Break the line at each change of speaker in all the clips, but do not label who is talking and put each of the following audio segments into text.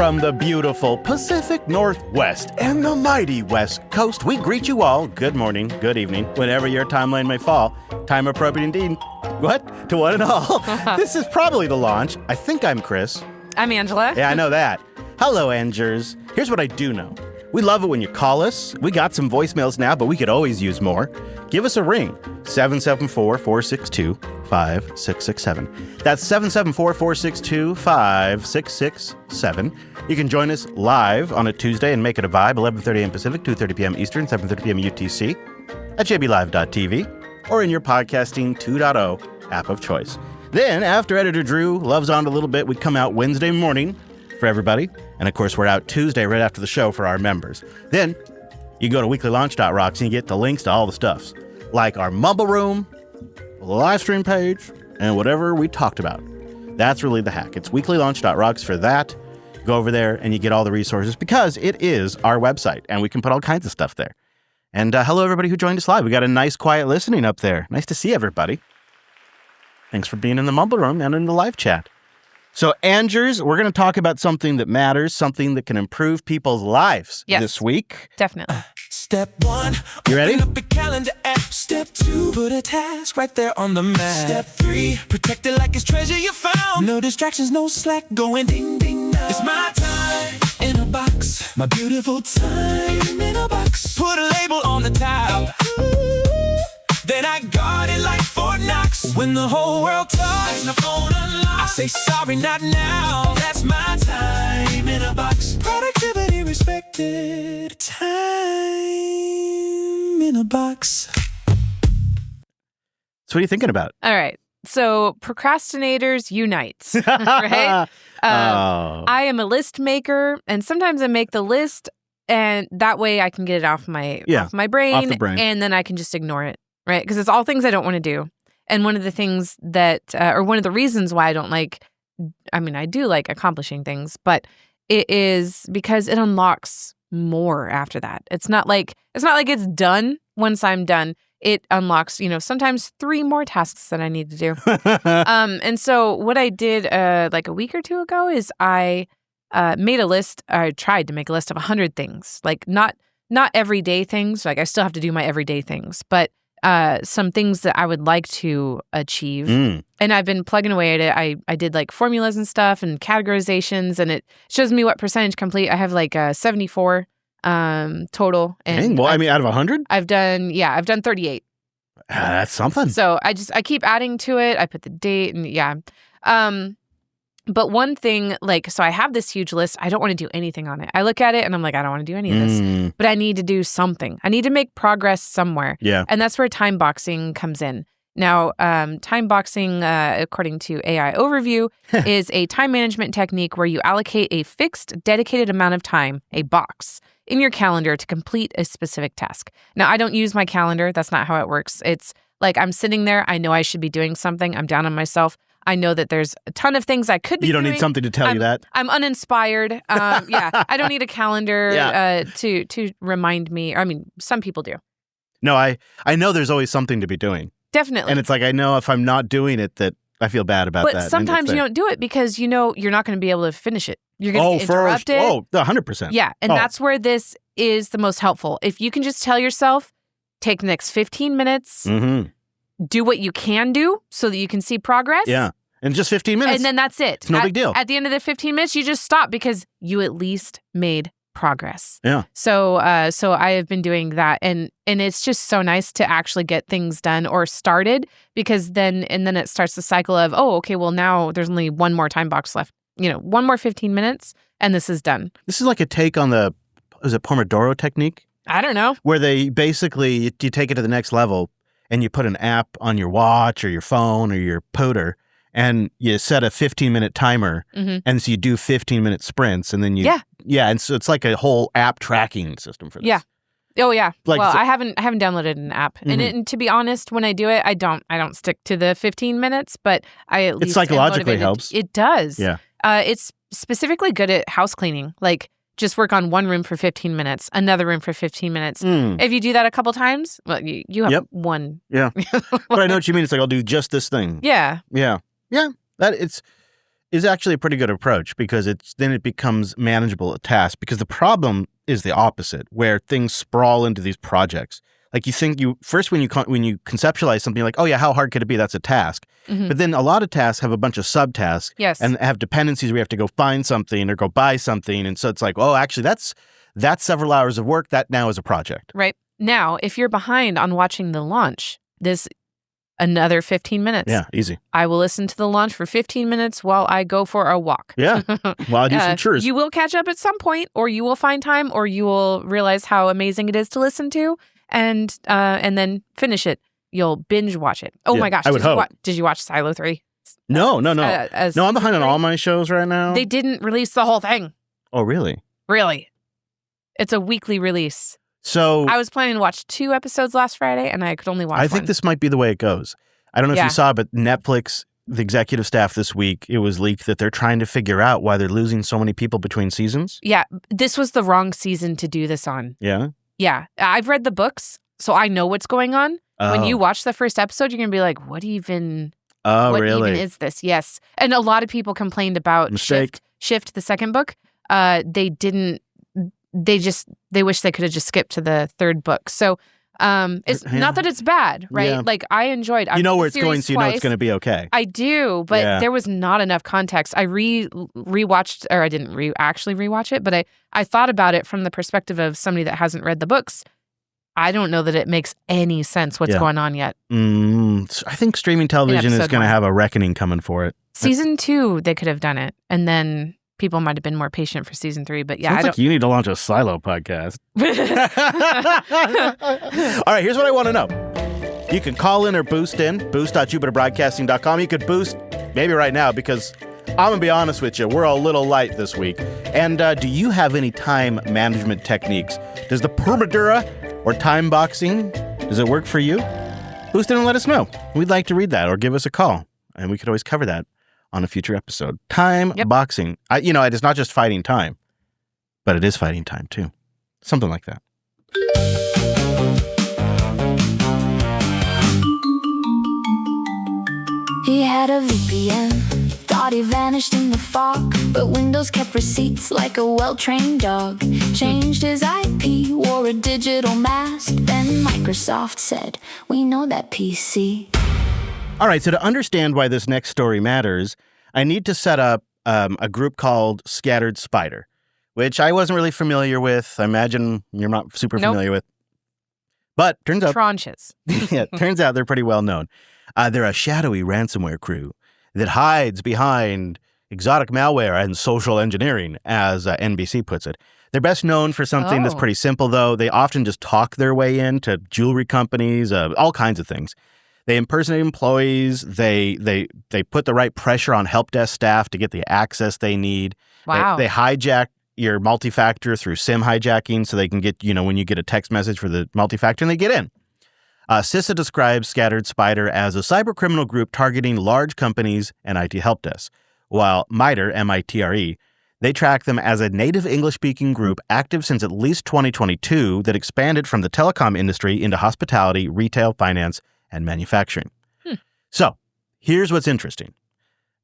from the beautiful Pacific Northwest and the mighty West Coast, we greet you all. Good morning, good evening, whenever your timeline may fall. Time appropriate indeed. What? To one and all. This is probably the launch. I think I'm Chris.
I'm Angela.
Yeah, I know that. Hello, Angers. Here's what I do know. We love it when you call us. We got some voicemails now, but we could always use more. Give us a ring, 774-462-5667. That's 774-462-5667. You can join us live on a Tuesday and make it a vibe, 11:30 a.m. Pacific, 2:30 p.m. Eastern, 7:30 p.m. UTC, at jblive.tv, or in your podcasting 2.0 app of choice. Then, after Editor Drew loves on a little bit, we come out Wednesday morning for everybody. And of course, we're out Tuesday right after the show for our members. Then you go to weeklylaunch.rocks and you get the links to all the stuffs, like our Mumble Room, live stream page, and whatever we talked about. That's really the hack. It's weeklylaunch.rocks for that. Go over there and you get all the resources because it is our website and we can put all kinds of stuff there. And hello, everybody who joined us live. We got a nice, quiet listening up there. Nice to see everybody. Thanks for being in the Mumble Room and in the live chat. So, Angers, we're going to talk about something that matters, something that can improve people's lives this week.
Definitely.
Step 1,
you ready?
Open up a calendar app. Step 2, put a task right there on the map. Step 3, protect it like it's treasure you found. No distractions, no slack, going ding ding now. It's my time in a box, my beautiful time in a box. Put a label on the top. Then I guard it like Fort Knox. When the whole world talks, my phone unlocks. I say sorry, not now. That's my time in a box. Productivity respected. Time in a box.
So what are you thinking about?
All right. So procrastinators unite, right? I am a list maker, and sometimes I make the list, and that way I can get it off my brain,
off the brain,
and then I can just ignore it. Right? Because it's all things I don't want to do. And one of the things that, or one of the reasons why I don't like, I mean, I do like accomplishing things, but it is because it unlocks more after that. It's not like it's done once I'm done. It unlocks, sometimes 3 more tasks that I need to do. And so what I did like a week or two ago is I made a list. I tried to make a list of 100 things, like not everyday things. Like I still have to do my everyday things, but some things that I would like to achieve. And I've been plugging away at it. I did like formulas and stuff and categorizations, and it shows me what percentage complete. I have like 74 total. And
well, out of 100?
I've done 38.
That's something.
So I keep adding to it. I put the date and but one thing, so I have this huge list. I don't want to do anything on it. I look at it and I'm like, I don't want to do any of this. But I need to do something. I need to make progress somewhere.
Yeah.
And that's where time boxing comes in. Now, time boxing, according to AI Overview, is a time management technique where you allocate a fixed, dedicated amount of time, a box, in your calendar to complete a specific task. Now, I don't use my calendar. That's not how it works. It's like I'm sitting there. I know I should be doing something. I'm down on myself. I know that there's a ton of things I could be doing.
You don't need something to tell you that?
I'm uninspired. I don't need a calendar to remind me. I mean, some people do.
No, I know there's always something to be doing.
Definitely.
And it's like I know if I'm not doing it that I feel bad about that.
But sometimes you don't do it because you're not going to be able to finish it. You're going to interrupt it.
100%.
Yeah, and that's where this is the most helpful. If you can just tell yourself, take the next 15 minutes, do what you can do so that you can see progress.
Yeah. In just 15 minutes.
And then that's it.
It's no big deal.
At the end of the 15 minutes, you just stop because you at least made progress.
Yeah.
So I have been doing that, and it's just so nice to actually get things done or started because then it starts the cycle of, oh, okay, well now there's only one more time box left. One more 15 minutes and this is done.
This is like a take on is it Pomodoro technique?
I don't know.
Where they basically, you take it to the next level and you put an app on your watch or your phone or your pooter and you set a 15-minute timer, and so you do 15-minute sprints, and then and so it's like a whole app tracking system for this.
Yeah. Oh yeah. I haven't downloaded an app, and to be honest, when I do it, I don't stick to the 15 minutes, but I at least
it psychologically helps.
It does.
Yeah.
It's specifically good at house cleaning, like. Just work on one room for 15 minutes, another room for 15 minutes. If you do that a couple times, well, you have one.
Yeah. But I know what you mean. It's like, I'll do just this thing.
Yeah.
Yeah. Yeah. That is actually a pretty good approach because then it becomes manageable a task. Because the problem is the opposite, where things sprawl into these projects. Like you think when you conceptualize something, you're like, oh yeah, how hard could it be? That's a task.
Mm-hmm.
But then a lot of tasks have a bunch of subtasks,
Yes.
and have dependencies where you have to go find something or go buy something, and so it's like, oh, actually, that's several hours of work. That now is a project.
Right. Now, if you're behind on watching the launch, this another 15 minutes.
Yeah, easy.
I will listen to the launch for 15 minutes while I go for a walk.
Yeah, while I do some chores.
You will catch up at some point, or you will find time, or you will realize how amazing it is to listen to, and then finish it. You'll binge watch it. Oh my gosh!
I would hope.
Did you watch Silo 3?
No. No, I'm behind on all my shows right now.
They didn't release the whole thing.
Oh, really?
Really? It's a weekly release.
So
I was planning to watch 2 episodes last Friday, and I could only watch
I think
one.
this might be the way it goes. I don't know if you saw, but Netflix, the executive staff this week, it was leaked that they're trying to figure out why they're losing so many people between seasons.
Yeah, this was the wrong season to do this on.
Yeah?
Yeah, I've read the books, so I know what's going on. When you watch the first episode, you're going to be like, what even is this? Yes. And a lot of people complained about Shift, the second book. They wish they could have just skipped to the third book. So it's not that it's bad, right?
Yeah.
Like I enjoyed
you know where it's going, so you know it's going to be okay.
I do, but there was not enough context. I rewatched, or I didn't actually rewatch it, but I thought about it from the perspective of somebody that hasn't read the books. I don't know that it makes any sense what's going on yet.
I think streaming television is going to have a reckoning coming for it.
Season 2, they could have done it, and then people might have been more patient for season 3. But yeah,
Sounds like you need to launch a Silo podcast. All right, here's what I want to know. You can call in or boost in, boost.jupiterbroadcasting.com. You could boost maybe right now because I'm going to be honest with you, we're a little light this week. And do you have any time management techniques? Does the Pomodoro or time boxing, does it work for you? Boost in and let us know. We'd like to read that, or give us a call, and we could always cover that on a future episode. Time boxing. It is not just fighting time, but it is fighting time too. Something like that.
He had a VPN, thought he vanished in the fog, but Windows kept receipts like a well-trained dog. Changed his IP, wore a digital mask, then Microsoft said, we know that PC.
All right, so to understand why this next story matters, I need to set up a group called Scattered Spider, which I wasn't really familiar with. I imagine you're not super familiar with. But turns out...
Tranches.
Turns out they're pretty well known. They're a shadowy ransomware crew that hides behind exotic malware and social engineering, as NBC puts it. They're best known for something that's pretty simple, though. They often just talk their way into jewelry companies, all kinds of things. They impersonate employees. They put the right pressure on help desk staff to get the access they need.
Wow.
They hijack your multi-factor through SIM hijacking so they can get, when you get a text message for the multi-factor and they get in. CISA describes Scattered Spider as a cybercriminal group targeting large companies and IT help desks, while MITRE, M-I-T-R-E, they track them as a native English-speaking group active since at least 2022 that expanded from the telecom industry into hospitality, retail, finance, and manufacturing. So, here's what's interesting.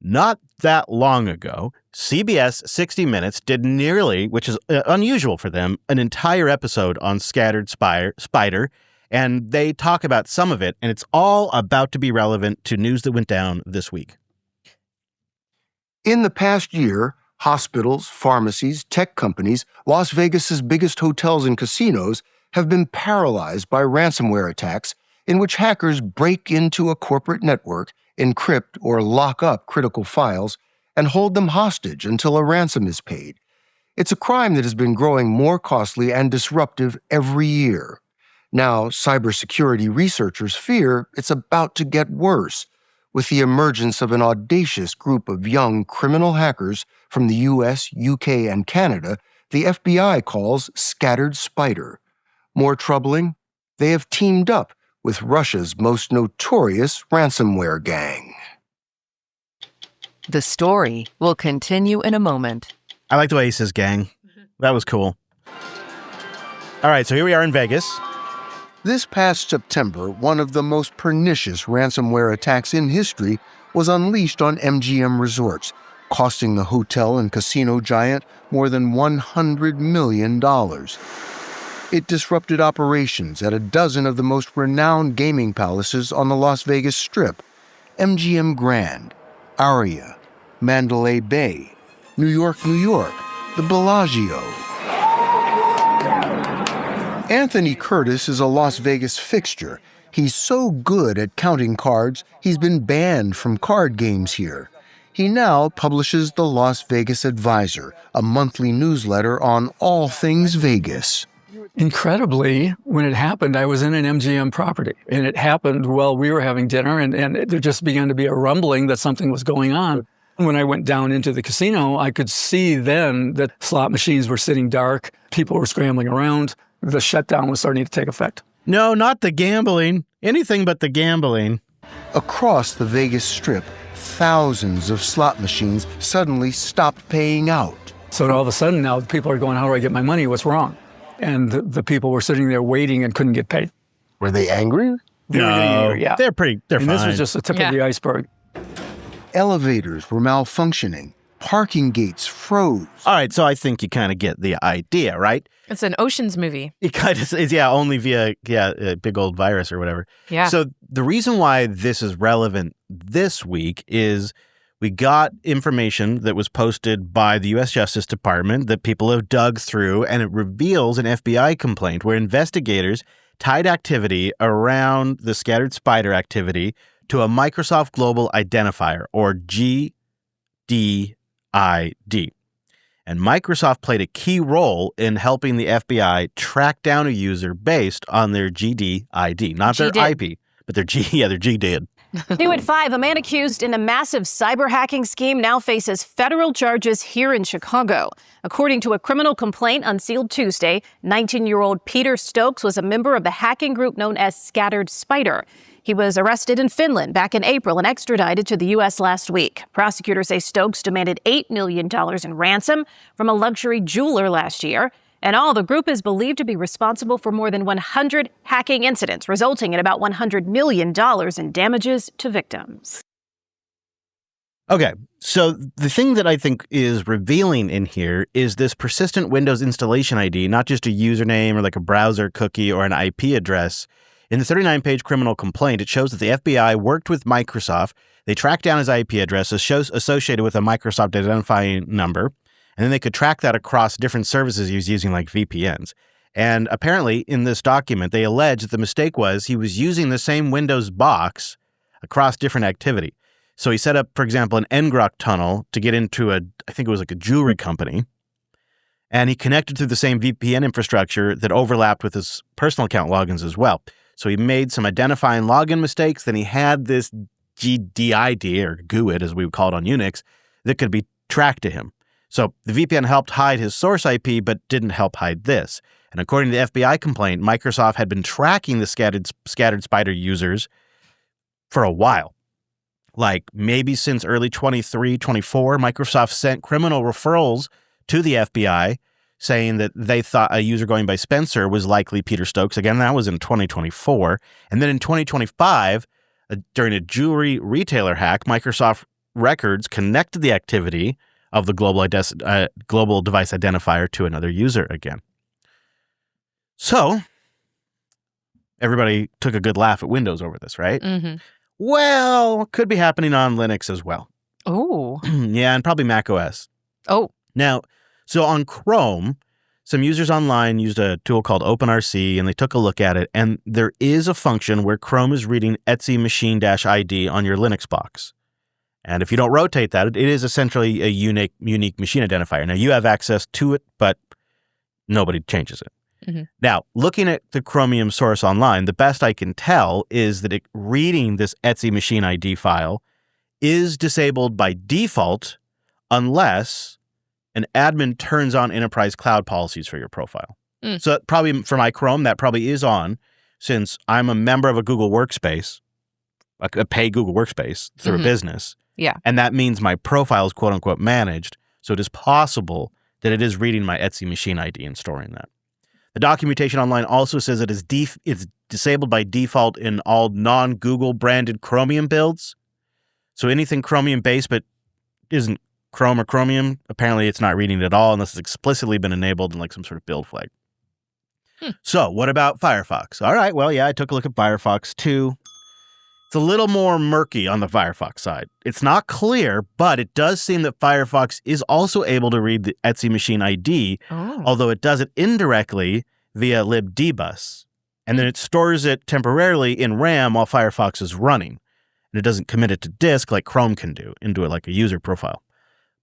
Not that long ago, CBS 60 Minutes did nearly, which is unusual for them, an entire episode on Scattered Spider, and they talk about some of it, and it's all about to be relevant to news that went down this week.
In the past year, hospitals, pharmacies, tech companies, Las Vegas's biggest hotels and casinos have been paralyzed by ransomware attacks in which hackers break into a corporate network, encrypt or lock up critical files, and hold them hostage until a ransom is paid. It's a crime that has been growing more costly and disruptive every year. Now, cybersecurity researchers fear it's about to get worse, with the emergence of an audacious group of young criminal hackers from the US, UK, and Canada the FBI calls Scattered Spider. More troubling, they have teamed up with Russia's most notorious ransomware gang.
The story will continue in a moment.
I like the way he says gang. That was cool. All right, so here we are in Vegas.
This past September, one of the most pernicious ransomware attacks in history was unleashed on MGM Resorts, costing the hotel and casino giant more than $100 million. It disrupted operations at a dozen of the most renowned gaming palaces on the Las Vegas Strip: MGM Grand, Aria, Mandalay Bay, New York, New York, the Bellagio. Anthony Curtis is a Las Vegas fixture. He's so good at counting cards, he's been banned from card games here. He now publishes the Las Vegas Advisor, a monthly newsletter on all things Vegas.
Incredibly, when it happened, I was in an MGM property, and it happened while we were having dinner, and there just began to be a rumbling that something was going on. When I went down into the casino, I could see then that slot machines were sitting dark, people were scrambling around, the shutdown was starting to take effect.
No, not the gambling. Anything but the gambling.
Across the Vegas Strip, thousands of slot machines suddenly stopped paying out.
So all of a sudden now people are going, how do I get my money? What's wrong? And the people were sitting there waiting and couldn't get paid.
Were they angry?
They were getting angry, yeah.
They're
and
fine.
this was just the tip of the iceberg.
Elevators were malfunctioning. Parking gates froze.
All right, so I think you kind of get the idea, right?
It's an Ocean's movie.
It kind of is, yeah, only via, a big old virus or whatever.
Yeah.
So the reason why this is relevant this week is we got information that was posted by the U.S. Justice Department that people have dug through, and it reveals an FBI complaint where investigators tied activity around the scattered spider activity to a Microsoft Global Identifier, or GDID. And Microsoft played a key role in helping the FBI track down a user based on their GDID, not their IP, but their GDID.
New at 5, a man accused in a massive cyber hacking scheme now faces federal charges here in Chicago. According to a criminal complaint unsealed Tuesday, 19-year-old Peter Stokes was a member of the hacking group known as Scattered Spider. He was arrested in Finland back in April and extradited to the U.S. last week. Prosecutors say Stokes demanded $8 million in ransom from a luxury jeweler last year. And all, the group is believed to be responsible for more than 100 hacking incidents, resulting in about $100 million in damages to victims.
Okay, so the thing that I think is revealing in here is this persistent Windows installation ID, not just a username or like a browser cookie or an IP address. In the 39-page criminal complaint, it shows that the FBI worked with Microsoft. They tracked down his IP address associated with a Microsoft identifying number, and then they could track that across different services he was using, like VPNs. And apparently, in this document, they allege that the mistake was he was using the same Windows box across different activity. So he set up, for example, an ngrok tunnel to get into I think it was like a jewelry company, and he connected through the same VPN infrastructure that overlapped with his personal account logins as well. So he made some identifying login mistakes. Then he had this GDID, or GUID as we would call it on Unix, that could be tracked to him. So the VPN helped hide his source IP, but didn't help hide this. And according to the FBI complaint, Microsoft had been tracking the scattered spider users for a while. Like maybe since early 23, 24, Microsoft sent criminal referrals to the FBI saying that they thought a user going by Spencer was likely Peter Stokes. Again, that was in 2024. And then in 2025, during a jewelry retailer hack, Microsoft Records connected the activity of the global device identifier to another user again. So everybody took a good laugh at Windows over this, right?
Mm-hmm.
Well, could be happening on Linux as well.
Oh.
Yeah, and probably Mac OS.
Oh.
Now, so on Chrome, some users online used a tool called OpenRC, and they took a look at it, and there is a function where Chrome is reading Etsy machine-ID on your Linux box. And if you don't rotate that, it is essentially a unique machine identifier. Now, you have access to it, but nobody changes it. Mm-hmm. Now, looking at the Chromium source online, the best I can tell is that reading this Etsy machine ID file is disabled by default unless an admin turns on enterprise cloud policies for your profile. So probably for my Chrome, that probably is on, since I'm a member of a Google Workspace, a paid Google Workspace through a business.
Yeah.
And that means my profile is quote unquote managed. So it is possible that it is reading my Etsy machine ID and storing that. The documentation online also says it is it's disabled by default in all non-Google branded Chromium builds. So anything Chromium based but isn't Chrome or Chromium, apparently it's not reading it at all unless it's explicitly been enabled in like some sort of build flag. So what about Firefox? All right, well, yeah, I took a look at Firefox too. It's a little more murky on the Firefox side. It's not clear, but it does seem that Firefox is also able to read the Etsy machine ID, although it does it indirectly via libdbus. And then it stores it temporarily in RAM while Firefox is running. And it doesn't commit it to disk like Chrome can do into it like a user profile.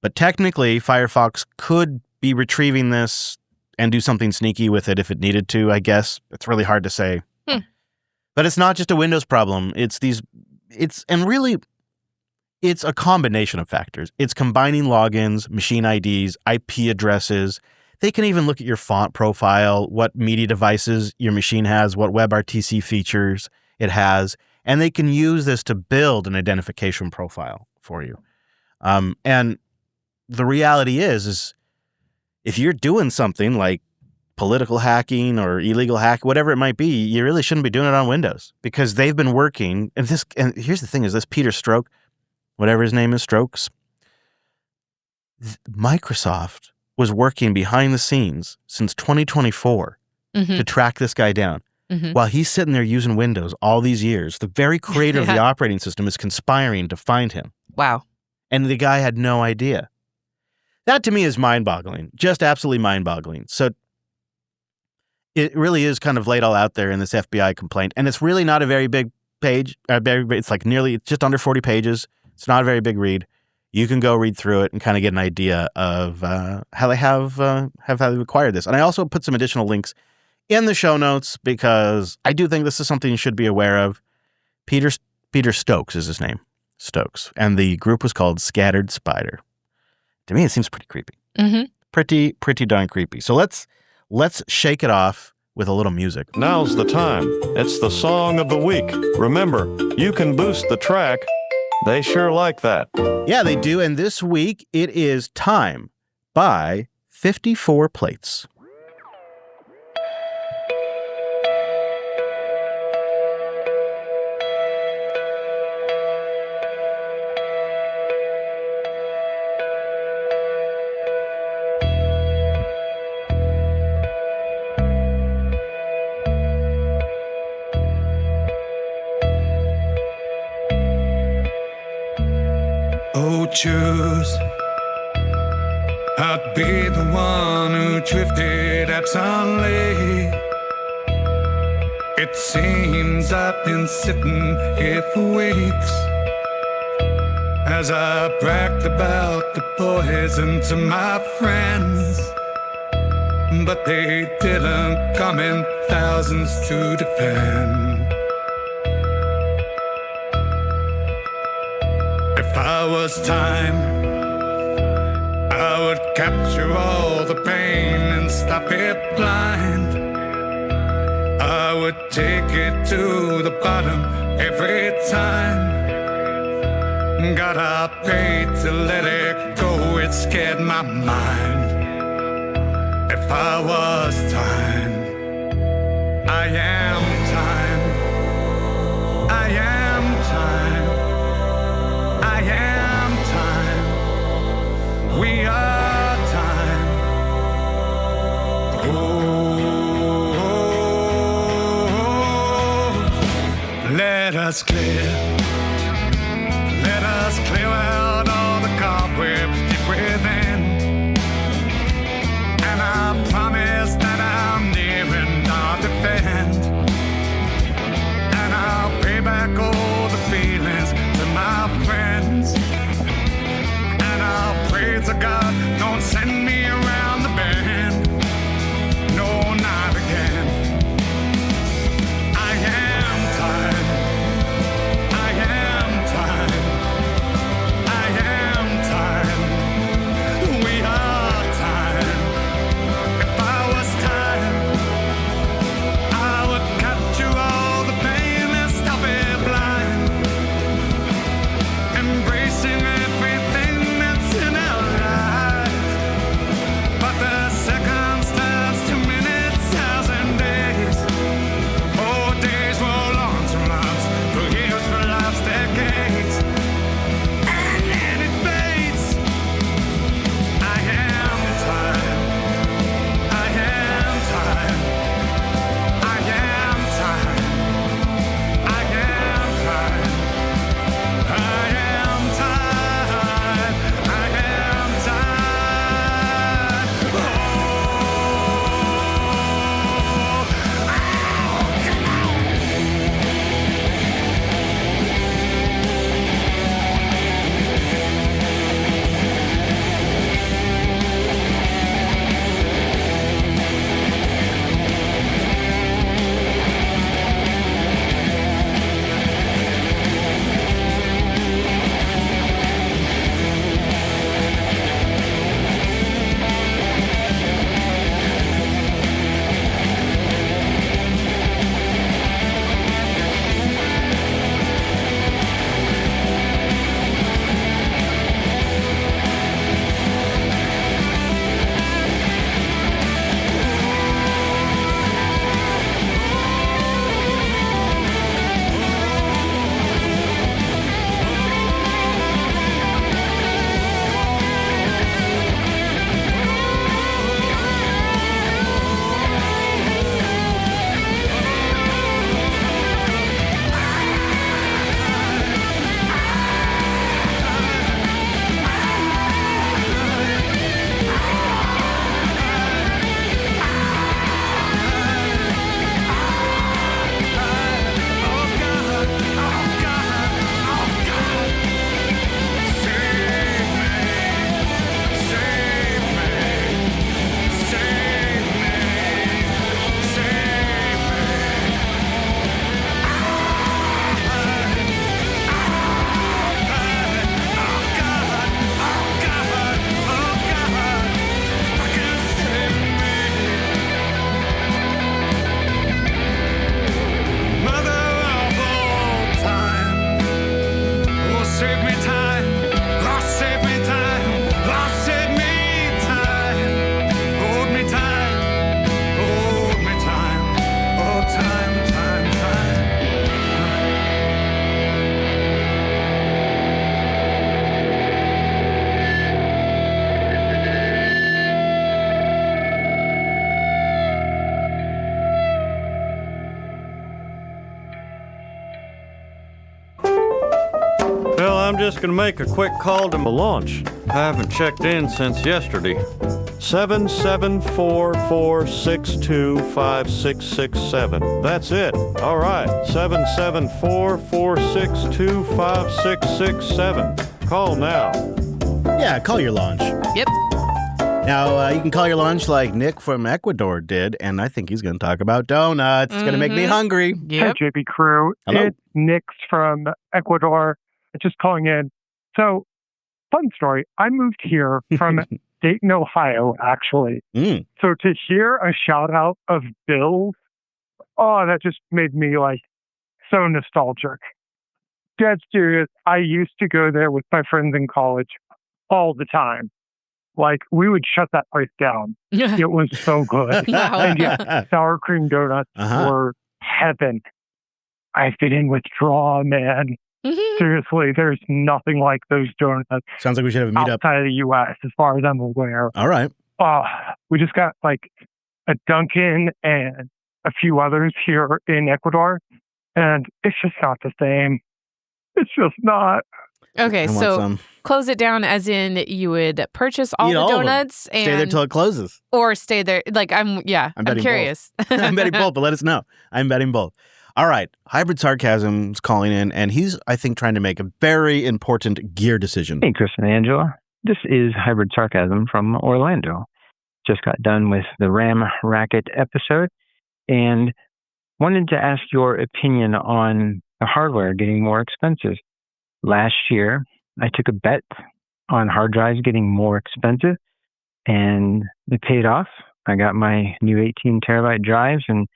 But technically, Firefox could be retrieving this and do something sneaky with it if it needed to, I guess. It's really hard to say. But it's not just a Windows problem. It's a combination of factors. It's combining logins, machine IDs, IP addresses. They can even look at your font profile, what media devices your machine has, what WebRTC features it has, and they can use this to build an identification profile for you. And the reality is if you're doing something like political hacking or illegal hack, whatever it might be, you really shouldn't be doing it on Windows because they've been working. And here's the thing: is this Peter Stroke, whatever his name is, Strokes? Microsoft was working behind the scenes since 2024 to track this guy down. While he's sitting there using Windows all these years, the very creator of the operating system is conspiring to find him.
Wow.
And the guy had no idea. That to me is mind-boggling, just absolutely mind-boggling. So it really is kind of laid all out there in this FBI complaint. And it's really not a very big page. It's like it's just under 40 pages. It's not a very big read. You can go read through it and kind of get an idea of how they have acquired this. And I also put some additional links in the show notes because I do think this is something you should be aware of. Peter Stokes is his name, Stokes. And the group was called Scattered Spider. To me, it seems pretty creepy. Pretty darn creepy. So let's shake it off with a little music.
Now's the time. It's the song of the week. Remember, you can boost the track. They sure like that.
Yeah, they do. And this week, it is Time by 54 Plates.
Oh, choose. I'd be the one who drifted absently. It seems I've been sitting here for weeks as I bragged about the poison to my friends, but they didn't come in thousands to defend. If I was time, I would capture all the pain and stop it blind. I would take it to the bottom every time. God, I paid to let it go, it scared my mind. If I was time, I am time. I am time. I am time. We are time. Oh, let us clear. Let us clear out all the cobwebs deep within. And I promise that I'm nearing our defend. And I'll pay back all the feelings to my friends. And I'll pray to God, don't send me around the bend. No, not again. I am time. I am time. I am time.
I'm just gonna make a quick call to my launch. I haven't checked in since yesterday. 774-462-5667. That's it. All right. 774-462-5667. Call now.
Yeah, call your launch.
Yep.
Now, you can call your lunch like Nick from Ecuador did, and I think he's going to talk about donuts. It's going to make me hungry.
Yep.
Hey, JB Crew.
Hello.
It's Nick from Ecuador. Just calling in. So, fun story. I moved here from Dayton, Ohio, actually. So to hear a shout out of Bill's, that just made me like so nostalgic. Dead serious. I used to go there with my friends in college all the time. Like, we would shut that place down. It was so good.
Wow.
And yeah, sour cream donuts were heaven. I fit in with draw, man. Seriously, there's nothing like those donuts.
Sounds like we should have a meetup
outside of the U.S., as far as I'm aware.
All right.
We just got like a Dunkin' and a few others here in Ecuador, and it's just not the same. It's just not.
Okay, so close it down as in you would purchase all the donuts and
stay there till it closes.
Or stay there. Like, I'm curious.
I'm betting both, but let us know. I'm betting both. All right. Hybrid Sarcasm's calling in, and he's, I think, trying to make a very important gear decision.
Hey, Chris and Angela. This is Hybrid Sarcasm from Orlando. Just got done with the RAM Racket episode and wanted to ask your opinion on the hardware getting more expensive. Last year, I took a bet on hard drives getting more expensive, and it paid off. I got my new 18 terabyte drives and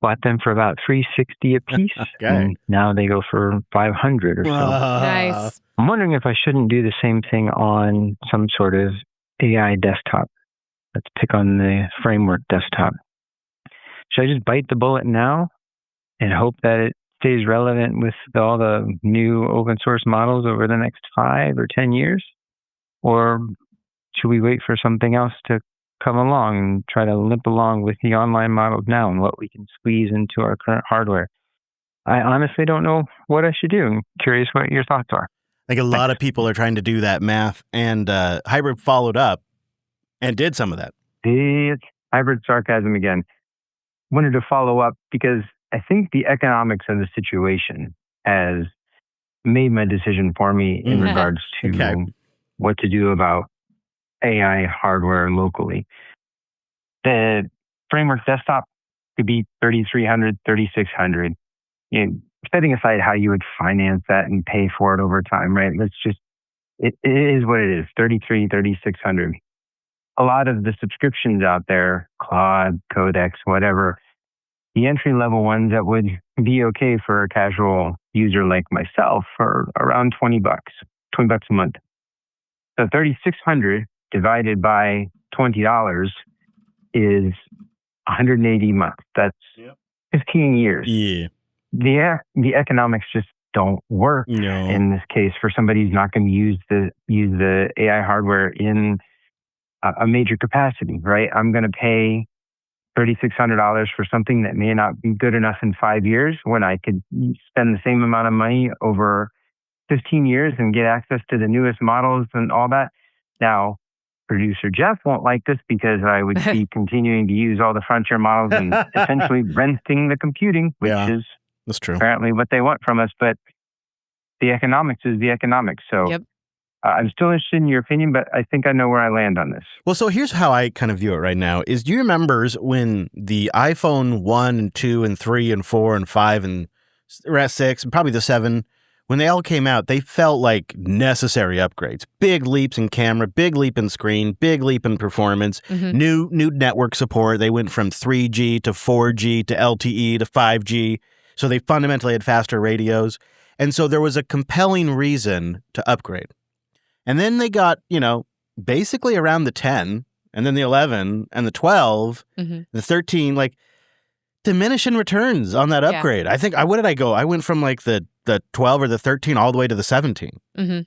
bought them for about $360 a piece. And now they go for $500 or so.
Nice.
I'm wondering if I shouldn't do the same thing on some sort of AI desktop. Let's pick on the framework desktop. Should I just bite the bullet now and hope that it stays relevant with all the new open source models over the next 5 or 10 years? Or should we wait for something else to come along and try to limp along with the online models now and what we can squeeze into our current hardware? I honestly don't know what I should do. I'm curious what your thoughts are.
I think a lot of people are trying to do that math, and Hybrid followed up and did some of that.
It's Hybrid Sarcasm again. Wanted to follow up because I think the economics of the situation has made my decision for me in regards to what to do about AI hardware locally. The framework desktop could be $3,300, $3,600. Setting aside how you would finance that and pay for it over time, right? It is what it is, $3,300, $3,600. A lot of the subscriptions out there, Claude, Codex, whatever, the entry-level ones that would be okay for a casual user like myself are around $20 a month. So $3,600 divided by $20 is $180 a month. That's 15 years.
Yeah.
The economics just don't work in this case for somebody who's not going to use the AI hardware in a major capacity, right? I'm going to pay $3,600 for something that may not be good enough in 5 years when I could spend the same amount of money over 15 years and get access to the newest models and all that. Now, producer Jeff won't like this because I would be continuing to use all the frontier models and essentially renting the computing, which is
that's true.
Apparently what they want from us. But the economics is the economics. So I'm still interested in your opinion, but I think I know where I land on this.
Well, so here's how I kind of view it right now is, do you remember when the iPhone 1 and 2 and 3 and 4 and 5 and 6 and probably the 7, when they all came out, they felt like necessary upgrades. Big leaps in camera, big leap in screen, big leap in performance, new network support. They went from 3G to 4G to LTE to 5G. So they fundamentally had faster radios. And so there was a compelling reason to upgrade. And then they got, basically around the 10, and then the 11, and the 12, the 13, like diminishing returns on that upgrade. I think, what did I go? I went from like the 12 or the 13 all the way to the 17. And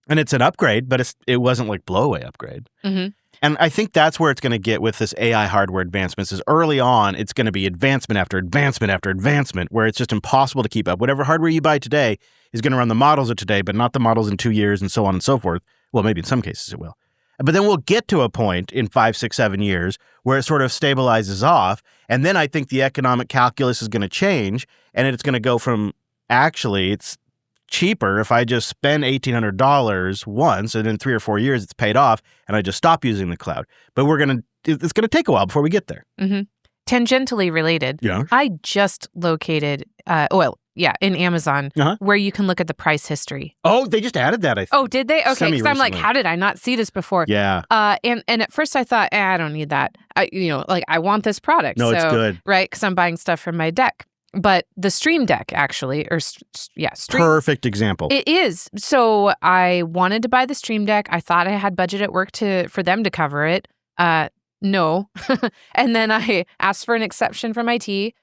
it's an upgrade, but it wasn't like blow away upgrade. And I think that's where it's going to get with this AI hardware advancements is early on, it's going to be advancement after advancement after advancement, where it's just impossible to keep up. Whatever hardware you buy today is going to run the models of today, but not the models in 2 years and so on and so forth. Well, maybe in some cases it will. But then we'll get to a point in 5, 6, 7 years where it sort of stabilizes off. And then I think the economic calculus is going to change, and it's going to go from actually it's cheaper if I just spend $1,800 once, and in 3 or 4 years it's paid off, and I just stop using the cloud. But it's going to take a while before we get there.
Mm-hmm. Tangentially related, I just located, in Amazon, where you can look at the price history.
Oh, they just added that, I think.
Oh, did they? Okay, because I'm like, how did I not see this before?
Yeah.
And at first I thought, I don't need that. I want this product.
No, it's good.
Right, because I'm buying stuff from my deck. But the Stream Deck, actually,
perfect example.
It is. So I wanted to buy the Stream Deck. I thought I had budget at work for them to cover it. No. And then I asked for an exception from IT.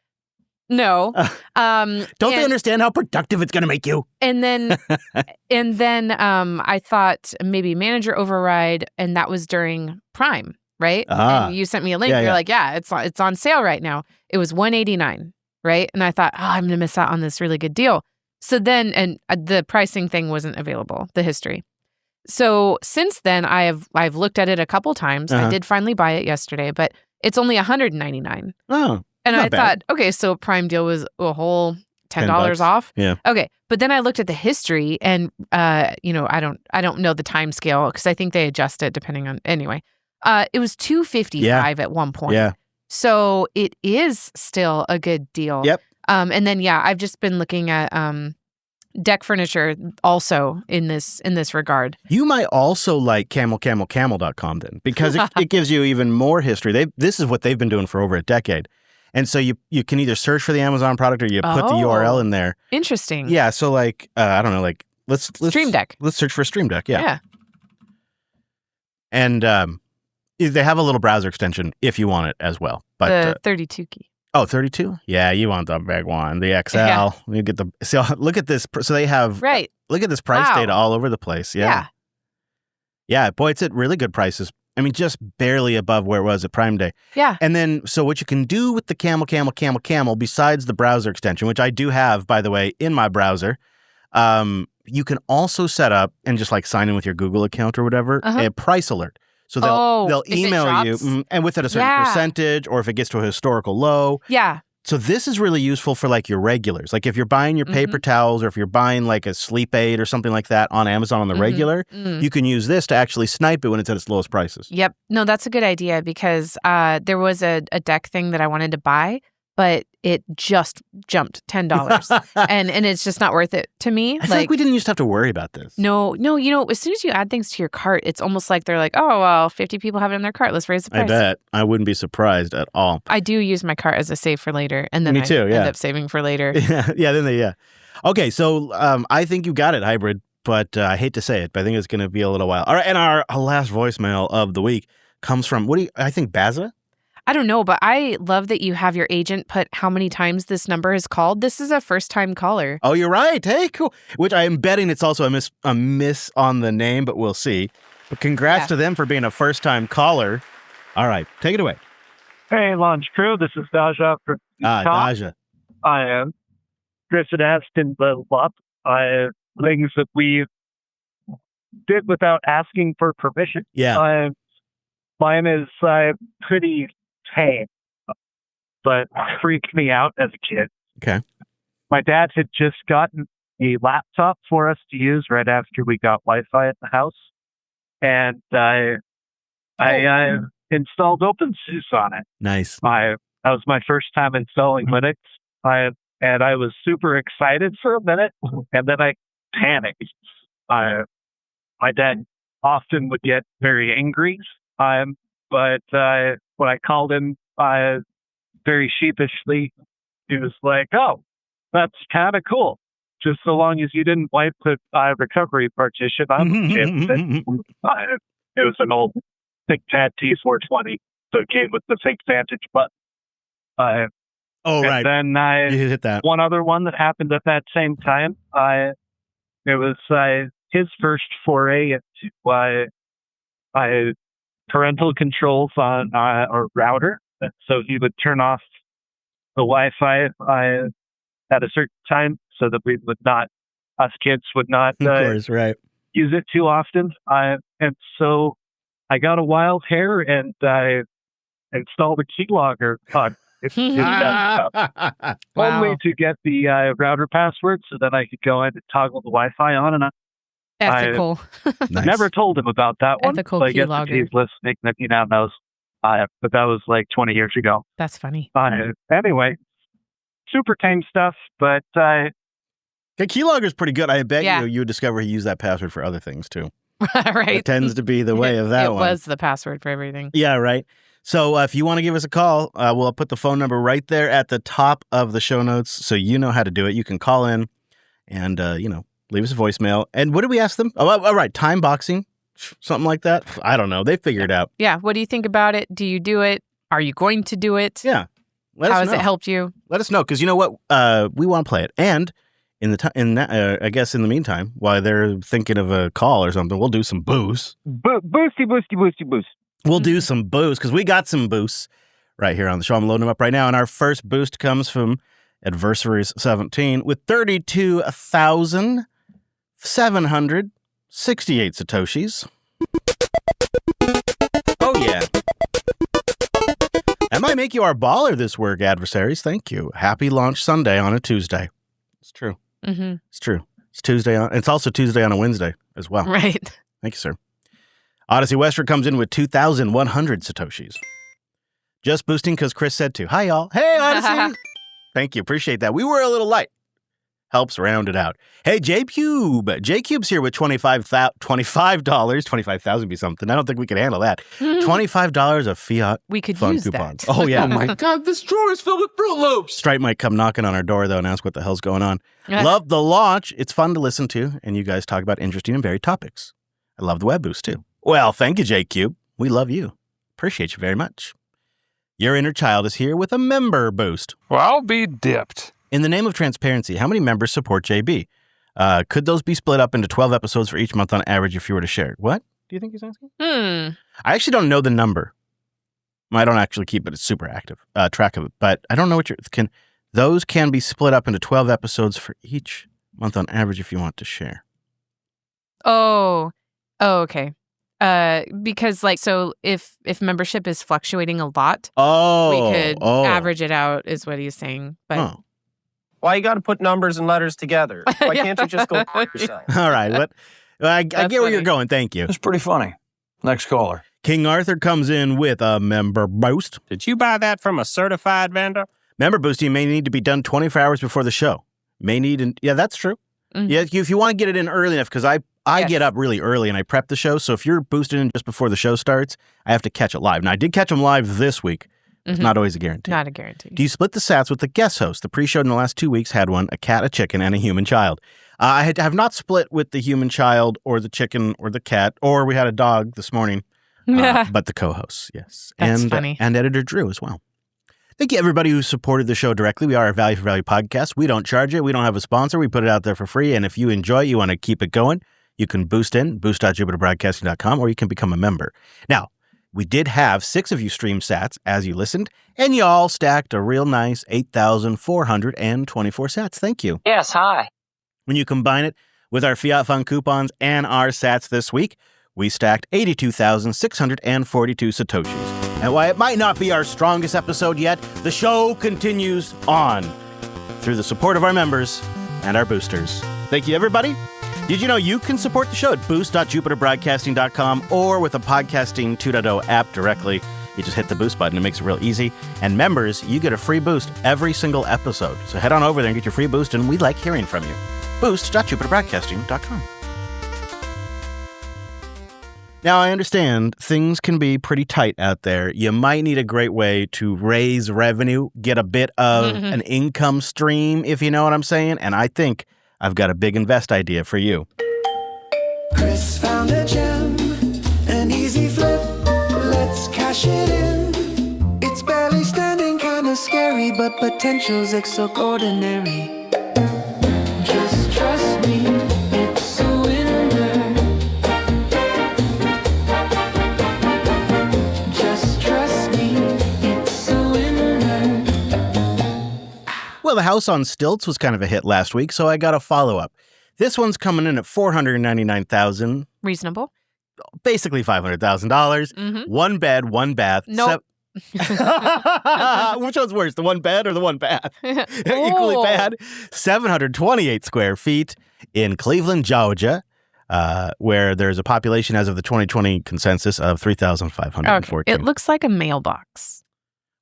No.
Don't they understand how productive it's going to make you?
And then, I thought maybe manager override, and that was during Prime, right? And you sent me a link. You're like, it's on sale right now. It was $189. Right. And I thought, I'm going to miss out on this really good deal. So then, and the pricing thing wasn't available, the history. So since then, I've looked at it a couple times. I did finally buy it yesterday, but it's only $199.
Oh,
and I thought, okay, so Prime deal was a whole $10 off.
Yeah.
Okay. But then I looked at the history, and, I don't know the time scale because I think they adjust it depending on, anyway. It was $255 at one point.
Yeah.
So it is still a good deal.
Yep.
And then, I've just been looking at deck furniture also in this regard.
You might also like camel.com then, because it gives you even more history. This is what they've been doing for over a decade. And so you can either search for the Amazon product or you put the URL in there.
Interesting.
Yeah. So I don't know, let's
Stream Deck.
Let's search for Stream Deck. Yeah. And they have a little browser extension if you want it as well. But
the 32 key.
Oh, 32? Yeah, you want the big one, the XL. Yeah. You get look at this. So they have look at this price data all over the place. Yeah. Yeah, boy, it's at really good prices. I mean, just barely above where it was at Prime Day.
Yeah.
And then, so what you can do with the Camel, besides the browser extension, which I do have, by the way, in my browser, you can also set up and just sign in with your Google account or whatever, a price alert. So they'll email you, and with it a certain percentage, or if it gets to a historical low.
Yeah.
So this is really useful for your regulars. If you're buying your paper towels, or if you're buying a sleep aid or something like that on Amazon on the regular, you can use this to actually snipe it when it's at its lowest prices.
Yep. No, that's a good idea because there was a deck thing that I wanted to buy, but it just jumped $10 and it's just not worth it to me.
I feel like we didn't used to have to worry about this.
No, as soon as you add things to your cart, it's almost like they're like, oh, well, 50 people have it in their cart. Let's raise the price.
I bet. I wouldn't be surprised at all.
I do use my cart as a save for later, and then
Me too,
I end up saving for later.
Yeah. Okay, so I think you got it, Hybrid, but I hate to say it, but I think it's going to be a little while. All right, and our last voicemail of the week comes from, I think Baza?
I don't know, but I love that you have your agent put how many times this number is called. This is a first-time caller.
Oh, you're right. Hey, cool. Which I am betting it's also a miss on the name, but we'll see. But congrats to them for being a first-time caller. All right, take it away.
Hey, launch crew. This is Daja from
Daja.
I am. Chris had asked in the lot things that we did without asking for permission.
Yeah.
Mine is pretty tame, but freaked me out as a kid.
Okay.
My dad had just gotten a laptop for us to use right after we got Wi-Fi at the house, and I installed OpenSUSE on it.
Nice.
That was my first time installing Linux, and I was super excited for a minute, and then I panicked. My dad often would get very angry. But when I called him very sheepishly, he was like, "Oh, that's kind of cool. Just so long as you didn't wipe the recovery partition." It was an old ThinkPad T420, so it came with the Vantage button.
Right.
And then
you hit that.
One other one that happened at that same time. It was his first foray into
parental controls on our router. So he would turn off the Wi-Fi at a certain time so that us kids would not
of course, right.
use it too often. And so I got a wild hair and I installed a keylogger on his desktop.
Wow.
Only to get the router password so that I could go in and toggle the Wi-Fi on and on.
Ethical.
Nice.
Never told him about that one.
Ethical
so I guess if
keylogger.
he's listening, that he now knows. But that was like 20 years ago.
That's funny.
Anyway, super tame stuff, but
Okay, keylogger's pretty good. I bet
Yeah.
you would discover he used that password for other things too.
Right.
It tends to be the way of that
it
one.
was the password for everything.
Yeah, right. So if you want to give us a call, we'll put the phone number right there at the top of the show notes so you know how to do it. You can call in and, leave us a voicemail. And what did we ask them? Oh, all right. Time boxing, something like that. I don't know. They figure it out.
Yeah. What do you think about it? Do you do it? Are you going to do it?
Yeah. Let
How
us
has
know.
it helped you?
Let us know because you know what? We want to play it. And I guess in the meantime, while they're thinking of a call or something, we'll do some booze.
Boosty.
We'll do some booze because we got some boosts right here on the show. I'm loading them up right now. And our first boost comes from Adversaries 17 with 32,768 Satoshis. Oh, yeah. That might make you our baller this work, Adversaries. Thank you. Happy launch Sunday on a Tuesday. It's true.
Mm-hmm.
It's true. It's Tuesday. It's also Tuesday on a Wednesday as well.
Right.
Thank you, sir. Odyssey Western comes in with 2,100 Satoshis. Just boosting because Chris said to. Hi, y'all. Hey, Odyssey. Thank you. Appreciate that. We were a little light. Helps round it out. Hey, J-Cube. J-Cube's here with $25. 25,000 be something. I don't think we can handle that. $25 of fiat
We could
fun
use
coupons.
that.
Oh, yeah.
Oh my God, this drawer is filled with Fruit Loops.
Stripe might come knocking on our door, though, and ask what the hell's going on. Love the launch. It's fun to listen to, and you guys talk about interesting and varied topics. I love the web boost, too. Well, thank you, J-Cube. We love you. Appreciate you very much. Your inner child is here with a member boost.
Well, I'll be dipped.
In the name of transparency, how many members support JB? Could those be split up into 12 episodes for each month on average if you were to share? What do you think he's asking? I actually don't know the number. I don't actually keep it super active, track of it, but I don't know those can be split up into 12 episodes for each month on average if you want to share.
Oh, okay. Because if membership is fluctuating a lot, we could average it out is what he's saying. But
why you got to put numbers and letters together? Why can't you just go yourself?
All right. What? I get where you're going. Thank you.
It's pretty funny. Next caller.
King Arthur comes in with a member boost.
Did you buy that from a certified vendor?
Member boosting may need to be done 24 hours before the show. Yeah, that's true. Mm-hmm. Yeah, if you want to get it in early enough, because I get up really early and I prep the show. So if you're boosted in just before the show starts, I have to catch it live. Now, I did catch them live this week. It's not always a guarantee.
Not a guarantee.
Do you split the sats with the guest host? The pre-show in the last 2 weeks had one, a cat, a chicken, and a human child. I have not split with the human child or the chicken or the cat, or we had a dog this morning, but the co-hosts, yes.
That's funny.
And editor Drew as well. Thank you, everybody who supported the show directly. We are a Value for Value podcast. We don't charge it. We don't have a sponsor. We put it out there for free. And if you enjoy it, you want to keep it going, you can boost in, boost.jupiterbroadcasting.com, or you can become a member. Now, we did have 6 of you stream sats as you listened, and you all stacked a real nice 8,424 sats. Thank you.
Yes, hi.
When you combine it with our Fiat Fun coupons and our sats this week, we stacked 82,642 Satoshis. And while it might not be our strongest episode yet, the show continues on through the support of our members and our boosters. Thank you, everybody. Did you know you can support the show at boost.jupiterbroadcasting.com or with a Podcasting 2.0 app directly? You just hit the boost button. It makes it real easy. And members, you get a free boost every single episode. So head on over there and get your free boost, and we like hearing from you. Boost.jupiterbroadcasting.com. Now, I understand things can be pretty tight out there. You might need a great way to raise revenue, get a bit of an income stream, if you know what I'm saying. And I think I've got a big invest idea for you.
Chris found a gem, an easy flip. Let's cash it in. It's barely standing, kind of scary, but potential's extraordinary. Just trust me, it's a winner.
the house on stilts was kind of a hit last week, so I got a follow-up. This one's coming in at $499,000.
Reasonable.
Basically $500,000. One bed, one bath.
Nope.
Which one's worse, the one bed or the one bath? Equally bad. 728 square feet in Cleveland, Georgia, where there's a population as of the 2020 census of 3,514.
Okay. It looks like a mailbox.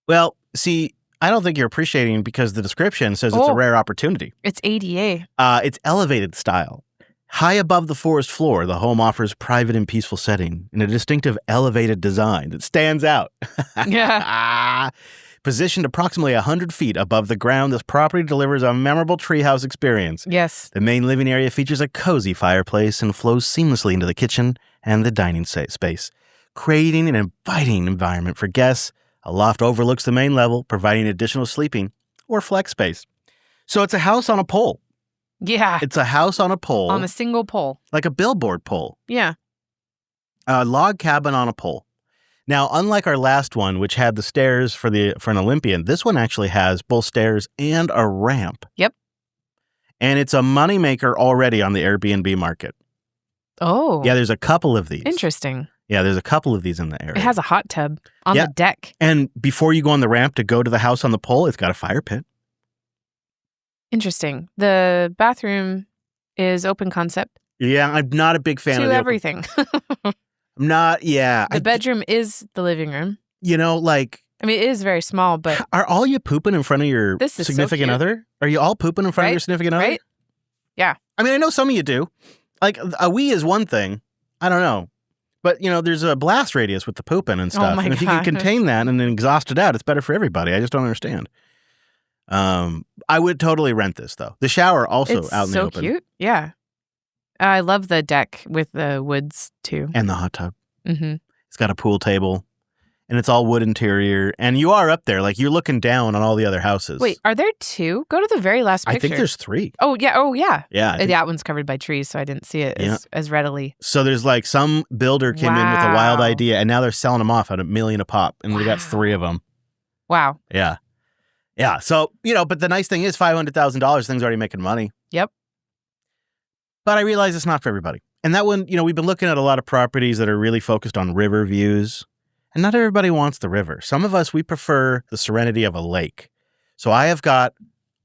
Well, see, I don't think you're appreciating because the description says it's a rare opportunity.
It's ADA.
It's elevated style. High above the forest floor, the home offers private and peaceful setting in a distinctive elevated design that stands out.
Yeah.
Positioned approximately 100 feet above the ground, this property delivers a memorable treehouse experience.
Yes.
The main living area features a cozy fireplace and flows seamlessly into the kitchen and the dining space, creating an inviting environment for guests. A loft overlooks the main level, providing additional sleeping or flex space. So it's a house on a pole.
Yeah.
It's a house on a pole.
On a single pole.
Like a billboard pole.
Yeah.
A log cabin on a pole. Now, unlike our last one, which had the stairs for an Olympian, this one actually has both stairs and a ramp.
Yep.
And it's a moneymaker already on the Airbnb market.
Oh.
Yeah, there's a couple of these.
Interesting.
Yeah, there's a couple of these in the area.
It has a hot tub on the deck.
And before you go on the ramp to go to the house on the pole, it's got a fire pit.
Interesting. The bathroom is open concept.
Yeah, I'm not a big fan of
everything.
I'm not,
The bedroom is the living room.
You know, like...
I mean, it is very small, but...
Are all you pooping in front of your significant other? Are you all pooping in front of your significant other?
Right? Yeah.
I mean, I know some of you do. Like, a wee is one thing. I don't know. But, you know, there's a blast radius with the pooping and stuff. And if you can contain that and then exhaust it out, it's better for everybody. I just don't understand. I would totally rent this, though. The shower also out in the open.
It's so cute. Yeah. I love the deck with the woods, too.
And the hot tub.
Mm-hmm.
It's got a pool table. And it's all wood interior. And you are up there. Like, you're looking down on all the other houses.
Wait, are there two? Go to the very last picture.
I think there's three.
Oh, yeah. Oh, yeah.
Yeah.
That one's covered by trees, so I didn't see it as readily.
So there's like some builder came in with a wild idea, and now they're selling them off at $1 million a pop. And we got 3 of them.
Wow.
Yeah. Yeah. So, you know, but the nice thing is $500,000, things already making money.
Yep.
But I realize it's not for everybody. And that one, you know, we've been looking at a lot of properties that are really focused on river views. And not everybody wants the river. Some of us, we prefer the serenity of a lake. So I have got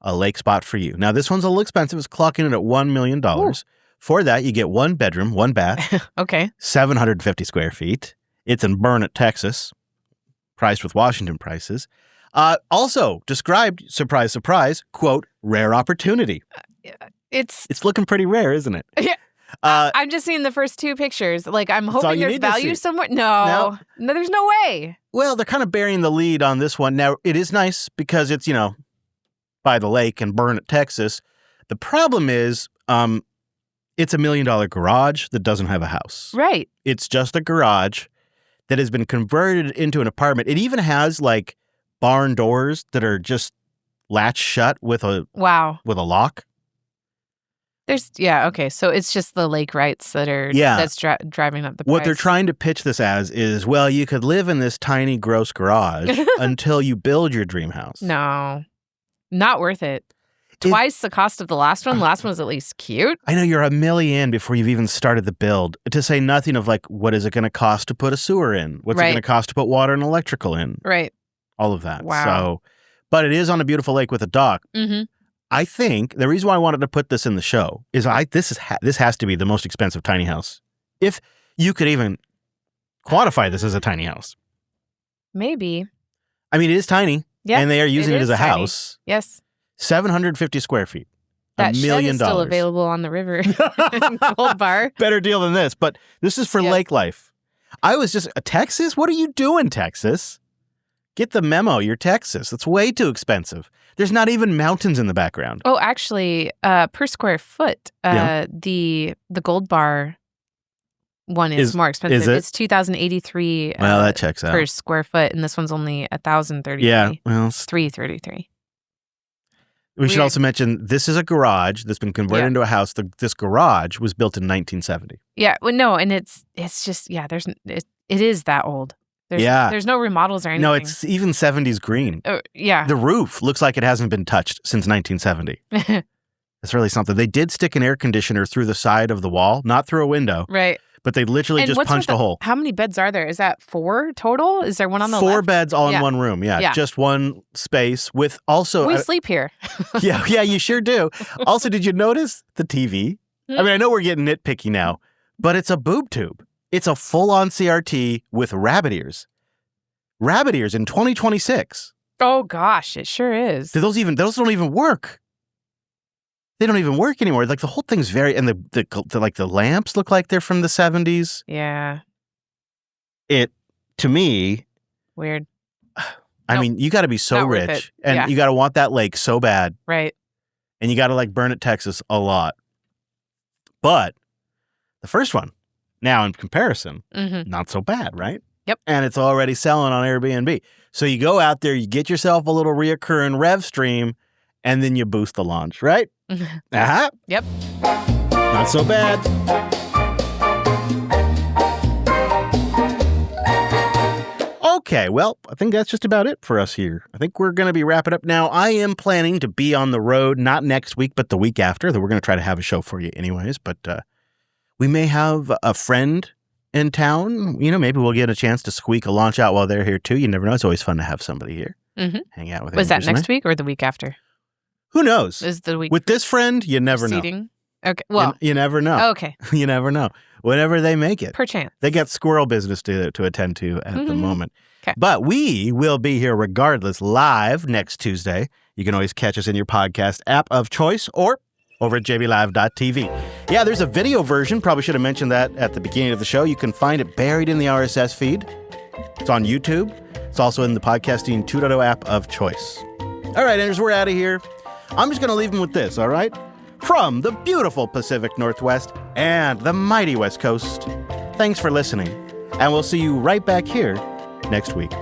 a lake spot for you. Now, this one's a little expensive. It's clocking in at $1 million. Ooh. For that, you get 1 bedroom, 1 bath.
Okay.
750 square feet. It's in Burnet, Texas. Priced with Washington prices. Also described, surprise, surprise, quote, rare opportunity. It's looking pretty rare, isn't it?
Yeah. I'm just seeing the first 2 pictures. Like, I'm hoping there's value somewhere. No, there's no way.
Well, they're kind of burying the lead on this one. Now, it is nice because it's, you know, by the lake in Burnet, Texas. The problem is it's $1 million garage that doesn't have a house.
Right.
It's just a garage that has been converted into an apartment. It even has, like, barn doors that are just latched shut with a lock.
Okay. So it's just the lake rights that's driving up the price.
What they're trying to pitch this as is, well, you could live in this tiny, gross garage until you build your dream house.
No, not worth it. Twice the cost of the last one. The last one was at least cute.
I know you're $1 million before you've even started the build, to say nothing of, like, what is it going to cost to put a sewer in? What's it going to cost to put water and electrical in?
Right.
All of that.
Wow.
So, but it is on a beautiful lake with a dock.
Mm-hmm.
I think the reason why I wanted to put this in the show is this has to be the most expensive tiny house. If you could even quantify this as a tiny house.
Maybe.
I mean, it is tiny.
Yeah.
And they are using it as a
tiny.
house.
Yes.
750 square feet.
That
$1 million.
shed is still available on the river. Gold bar.
Better deal than this. But this is for lake life. I was just, Texas? What are you doing, Texas? Get the memo. You're Texas. It's way too expensive. There's not even mountains in the background.
Oh, actually, per square foot, the Gold Bar one is more expensive.
Is it?
It's $2,083
well, that checks out.
per square foot, and this one's only $1,033.
Yeah, well,
it's $333.
We should also mention this is a garage that's been converted into a house. This garage was built in 1970.
Yeah, well, no, and it's just it is that old. There's no remodels or anything.
No, it's even 70s green.
Yeah.
The roof looks like it hasn't been touched since 1970. It's really something. They did stick an air conditioner through the side of the wall, not through a window.
Right.
But they literally just punched a hole.
How many beds are there? Is that 4 total? Is there one on the
4
left?
beds all in one room. Yeah. Just one space with also...
We sleep here.
Yeah, you sure do. Also, did you notice the TV? I mean, I know we're getting nitpicky now, but it's a boob tube. It's a full-on CRT with rabbit ears. Rabbit ears in 2026.
Oh, gosh, it sure is.
Those don't even work. They don't even work anymore. Like the whole thing's very, and the lamps look like they're from the 70s.
Yeah.
To me,
weird.
I mean, you got to be so rich and you got to want that lake so bad.
Right.
And you got to like Burn It, Texas a lot. But the first one, now in comparison, not so bad, right?
Yep.
And it's already selling on Airbnb. So you go out there, you get yourself a little reoccurring rev stream, and then you boost the launch, right? Uh-huh.
Yep.
Not so bad. Okay, well, I think that's just about it for us here. I think we're going to be wrapping up now. I am planning to be on the road, not next week, but the week after. That we're going to try to have a show for you anyways. But we may have a friend in town. You know, maybe we'll get a chance to squeak a launch out while they're here too. You never know. It's always fun to have somebody here. Hang out with them.
Was that next week or the week after?
Who knows?
Is the week
with this friend, you never know.
Okay. Well,
you never know.
Okay.
You never know. Whenever they make it.
Perchance.
They got squirrel business to attend to at the moment.
Okay.
But we will be here regardless live next Tuesday. You can always catch us in your podcast app of choice or over at jblive.tv. Yeah, there's a video version. Probably should have mentioned that at the beginning of the show. You can find it buried in the RSS feed. It's on YouTube. It's also in the podcasting 2.0 app of choice. All right, Anders, we're out of here. I'm just going to leave them with this, all right? From the beautiful Pacific Northwest and the mighty West Coast, thanks for listening. And we'll see you right back here next week.